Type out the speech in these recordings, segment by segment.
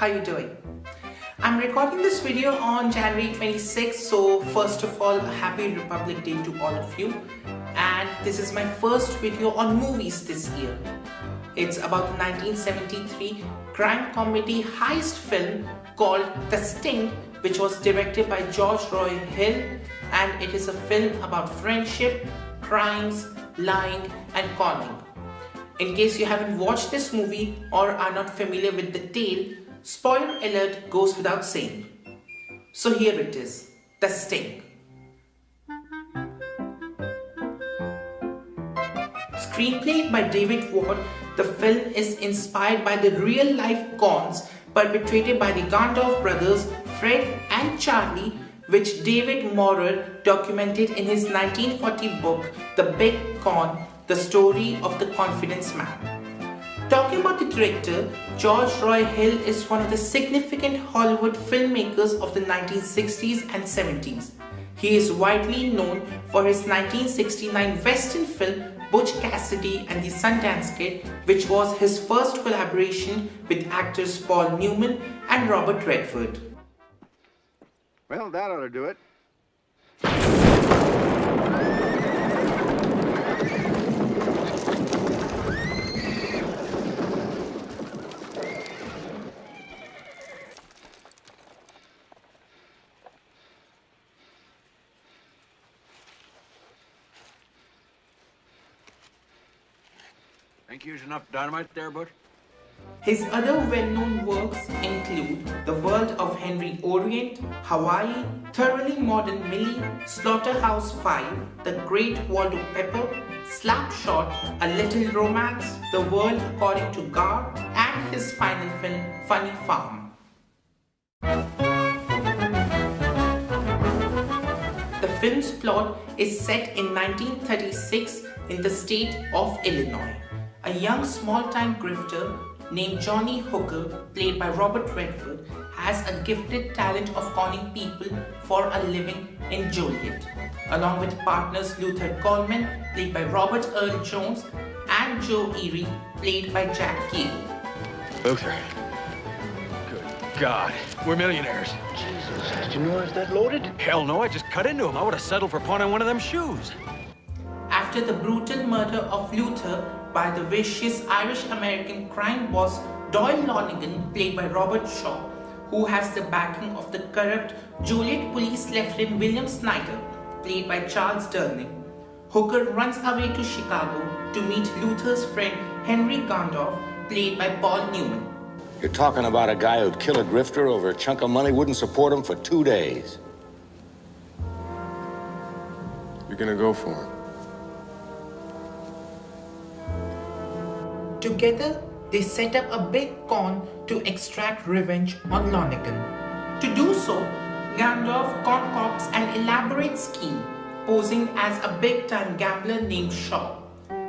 how you doing? I'm recording this video on January 26th, so first of all, Happy Republic Day to all of you. And this is my first video on movies this year. It's about the 1973 crime comedy heist film called The Sting, which was directed by George Roy Hill, and it is a film about friendship, crimes, lying and conning. In case you haven't watched this movie or are not familiar with the tale, spoiler alert goes without saying. So here it is, The Sting. Screenplay by David Ward, the film is inspired by the real-life cons perpetrated by the Gandalf brothers Fred and Charlie, which David Maurer documented in his 1940 book The Big Con, the story of the confidence man. Talking about the director, George Roy Hill is one of the significant Hollywood filmmakers of the 1960s and 70s. He is widely known for his 1969 Western film Butch Cassidy and the Sundance Kid, which was his first collaboration with actors Paul Newman and Robert Redford. Well, that ought to do it. Think you used enough dynamite there, Butch? His other well-known works include The World of Henry Orient, Hawaii, Thoroughly Modern Millie, Slaughterhouse-Five, The Great Waldo Pepper, Slapshot, A Little Romance, The World According to Gar, and his final film, Funny Farm. The film's plot is set in 1936 in the state of Illinois. A young small-time grifter named Johnny Hooker, played by Robert Redford, has a gifted talent of conning people for a living in Joliet, along with partners Luther Coleman, played by Robert Earl Jones, and Joe Erie, played by Jack Cable. Luther. Good God. We're millionaires. Jesus, did you realize that loaded? Hell no, I just cut into him. I would have settled for pawning one of them shoes. After the brutal murder of Luther by the vicious Irish-American crime boss Doyle Lonigan, played by Robert Shaw, who has the backing of the corrupt Joliet Police Lieutenant William Snyder, played by Charles Durning, Hooker runs away to Chicago to meet Luther's friend Henry Gandalf, played by Paul Newman. You're talking about a guy who'd kill a grifter over a chunk of money, wouldn't support him for 2 days. You're gonna go for him. Together, they set up a big con to extract revenge on Lonigan. To do so, Gandalf concocts an elaborate scheme, posing as a big-time gambler named Shaw.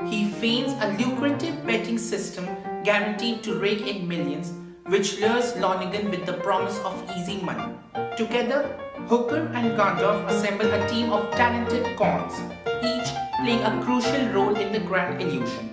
He feigns a lucrative betting system guaranteed to rake in millions, which lures Lonigan with the promise of easy money. Together, Hooker and Gandalf assemble a team of talented cons, each playing a crucial role in the grand illusion.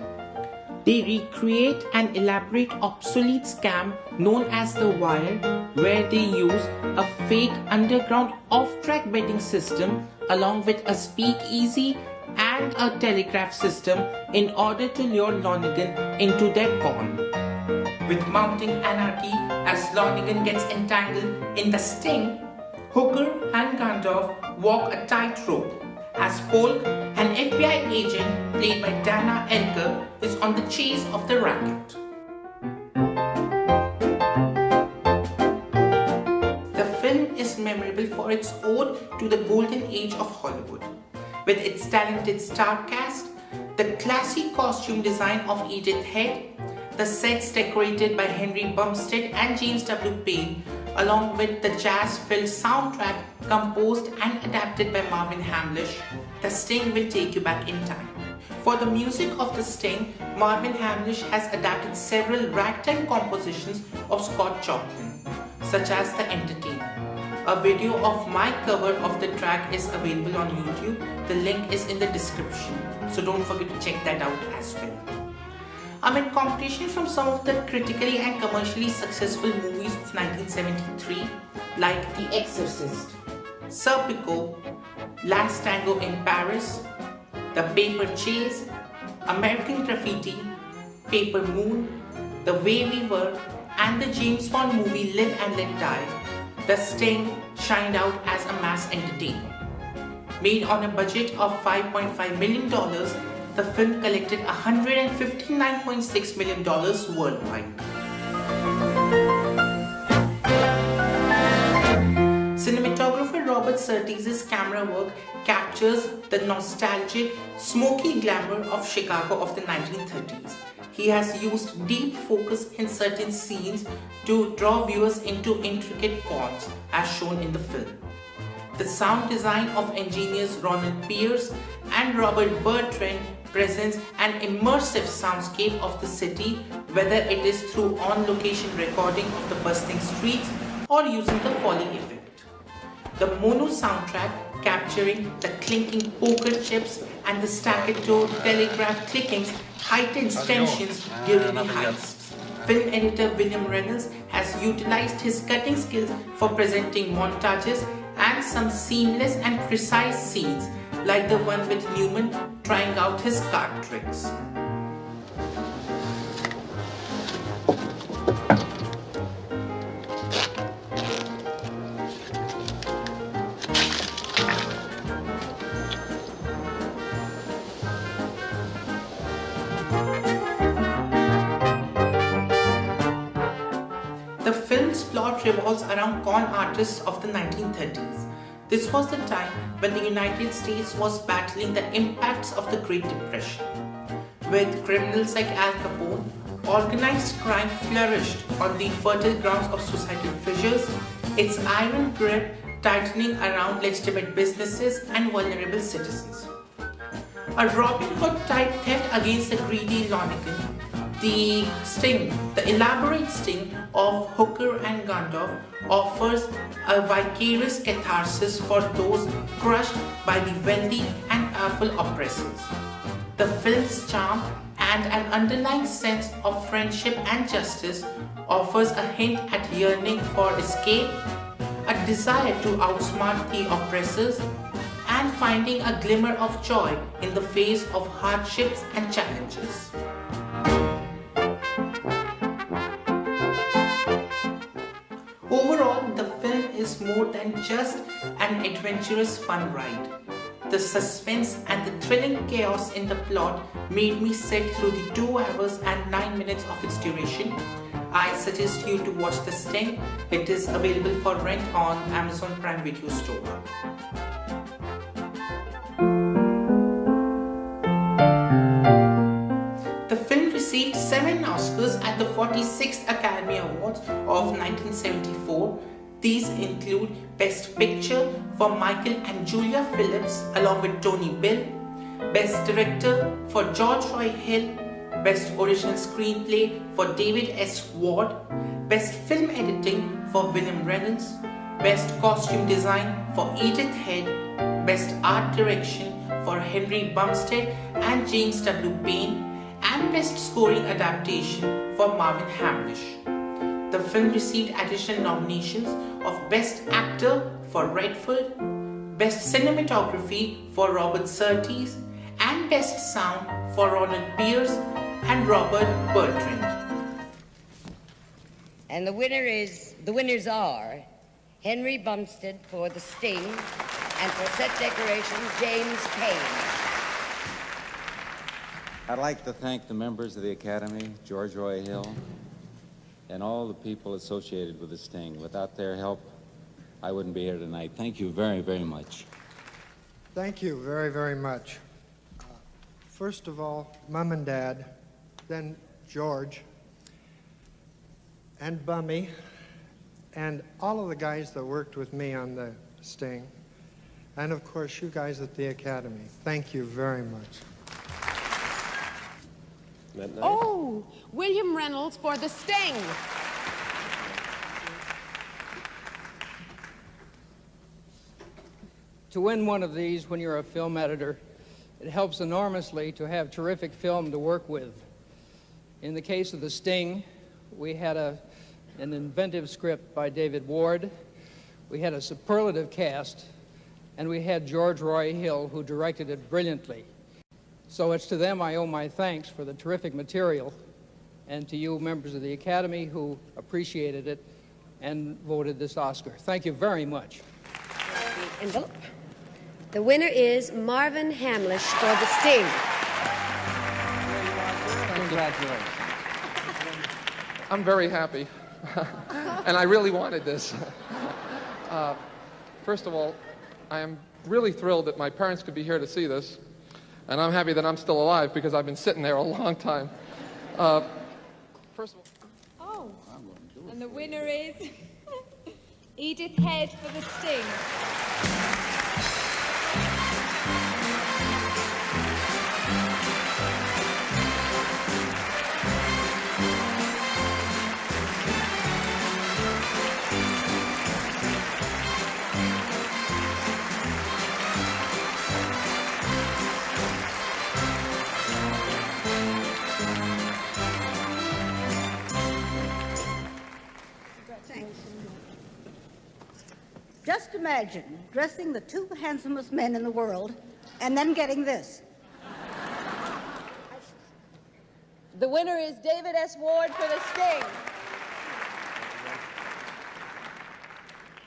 They recreate an elaborate obsolete scam known as The Wire, where they use a fake underground off-track betting system along with a speakeasy and a telegraph system in order to lure Lonigan into their con. With mounting anarchy as Lonigan gets entangled in the sting, Hooker and Gandalf walk a tightrope as Polk, an FBI agent played by Dana Elker, is on the chase of the racket. The film is memorable for its ode to the golden age of Hollywood. With its talented star cast, the classy costume design of Edith Head, the sets decorated by Henry Bumstead and James W. Payne, along with the jazz-filled soundtrack composed and adapted by Marvin Hamlish, The Sting will take you back in time. For the music of The Sting, Marvin Hamlish has adapted several ragtime compositions of Scott Joplin, such as The Entertainer. A video of my cover of the track is available on YouTube. The link is in the description, so don't forget to check that out as well. Amid competition from some of the critically and commercially successful movies of 1973 like The Exorcist, Serpico, Last Tango in Paris, The Paper Chase, American Graffiti, Paper Moon, The Way We Were, and the James Bond movie Live and Let Die, The Sting shined out as a mass entertainer. Made on a budget of $5.5 million, the film collected $159.6 million worldwide. Cinematographer Robert Surtees's camera work captures the nostalgic, smoky glamour of Chicago of the 1930s. He has used deep focus in certain scenes to draw viewers into intricate chords, as shown in the film. The sound design of engineers Ronald Pierce and Robert Bertrand presents an immersive soundscape of the city, whether it is through on-location recording of the bustling streets or using the Foley effect. The mono soundtrack capturing the clinking poker chips and the staccato telegraph clickings heightens tensions during the heists. Film editor William Reynolds has utilized his cutting skills for presenting montages and some seamless and precise scenes, like the one with Newman trying out his card tricks. The film's plot revolves around con artists of the 1930s. This was the time when the United States was battling the impacts of the Great Depression. With criminals like Al Capone, organized crime flourished on the fertile grounds of societal fissures, its iron grip tightening around legitimate businesses and vulnerable citizens. A Robin Hood type theft against the greedy Lonigan, the sting, the elaborate sting of Hooker and Gundorf offers a vicarious catharsis for those crushed by the wealthy and powerful oppressors. The film's charm and an underlying sense of friendship and justice offers a hint at yearning for escape, a desire to outsmart the oppressors, and finding a glimmer of joy in the face of hardships and challenges. Overall, the film is more than just an adventurous fun ride. The suspense and the thrilling chaos in the plot made me sit through the 2 hours and 9 minutes of its duration. I suggest you to watch The Sting. It is available for rent on Amazon Prime Video Store. The film received 7 Oscars at the 46th Academy Awards of 1974. These include Best Picture for Michael and Julia Phillips along with Tony Bill, Best Director for George Roy Hill, Best Original Screenplay for David S. Ward, Best Film Editing for William Reynolds, Best Costume Design for Edith Head, Best Art Direction for Henry Bumstead and James W. Payne, and Best Scoring Adaptation for Marvin Hamlish. The film received additional nominations of Best Actor for Redford, Best Cinematography for Robert Surtees, and Best Sound for Ronald Pierce and Robert Bertrand. And the winners are Henry Bumstead for The Sting and for set decoration, James Payne. I'd like to thank the members of the Academy, George Roy Hill, and all the people associated with The Sting. Without their help, I wouldn't be here tonight. Thank you very, very much. Thank you very, very much. First of all, Mom and Dad, then George, and Bummy, and all of the guys that worked with me on The Sting, and of course you guys at the Academy. Thank you very much. Oh, William Reynolds for The Sting. To win one of these when you're a film editor, it helps enormously to have terrific film to work with. In the case of The Sting, we had an inventive script by David Ward, we had a superlative cast, and we had George Roy Hill, who directed it brilliantly. So it's to them I owe my thanks for the terrific material, and to you, members of the Academy, who appreciated it and voted this Oscar. Thank you very much. The envelope. The winner is Marvin Hamlish for The Sting. Congratulations. I'm very happy, and I really wanted this. First of all, I am really thrilled that my parents could be here to see this, and I'm happy that I'm still alive because I've been sitting there a long time. First of all... Oh, and the winner is Edith Head for The Sting. Just imagine dressing the two handsomest men in the world and then getting this. The winner is David S. Ward for The Sting.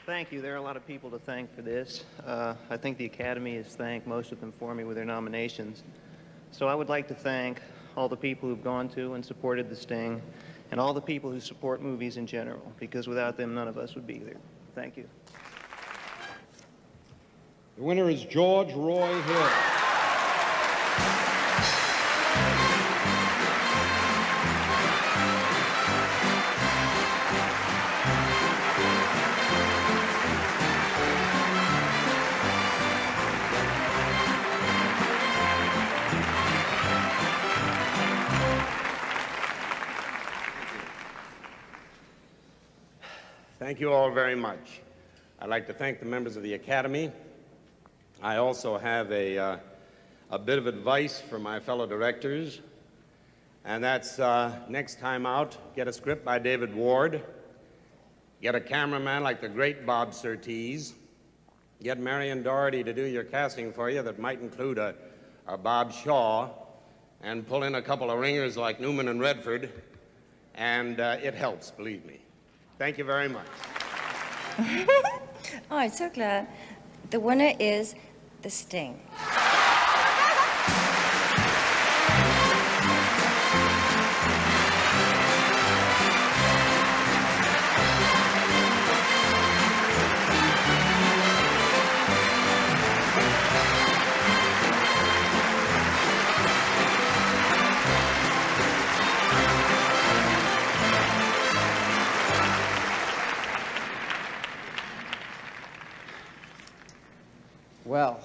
Thank you. There are a lot of people to thank for this. I think the Academy has thanked most of them for me with their nominations. So I would like to thank all the people who've gone to and supported The Sting, and all the people who support movies in general, because without them, none of us would be there. Thank you. The winner is George Roy Hill. Thank you all very much. I'd like to thank the members of the Academy. I also have a bit of advice for my fellow directors, and that's next time out, get a script by David Ward, get a cameraman like the great Bob Surtees, get Marion Doherty to do your casting for you that might include a Bob Shaw, and pull in a couple of ringers like Newman and Redford, and it helps, believe me. Thank you very much. Oh, I'm so glad. The winner is The Sting. Well,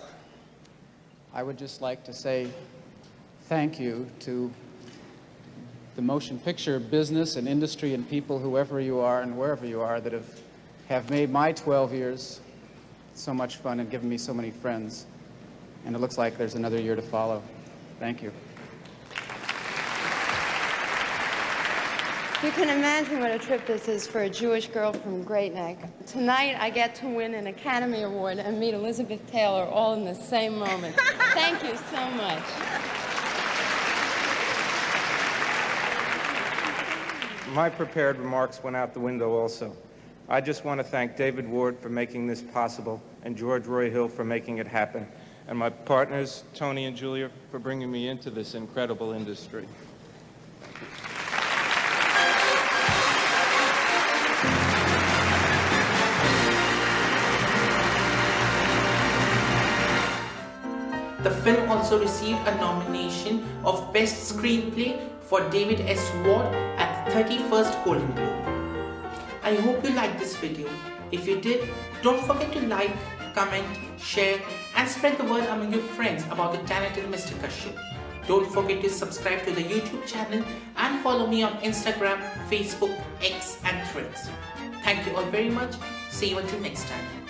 I would just like to say thank you to the motion picture business and industry and people, whoever you are and wherever you are, that have made my 12 years so much fun and given me so many friends. And it looks like there's another year to follow. Thank you. You can imagine what a trip this is for a Jewish girl from Great Neck. Tonight, I get to win an Academy Award and meet Elizabeth Taylor all in the same moment. Thank you so much. My prepared remarks went out the window also. I just want to thank David Ward for making this possible and George Roy Hill for making it happen, and my partners, Tony and Julia, for bringing me into this incredible industry. The film also received a nomination of Best Screenplay for David S. Ward at the 31st Golden Globe. I hope you liked this video. If you did, don't forget to like, comment, share and spread the word among your friends about the talented Mr. Kashyap. Don't forget to subscribe to the YouTube channel and follow me on Instagram, Facebook, X and Threads. Thank you all very much. See you until next time.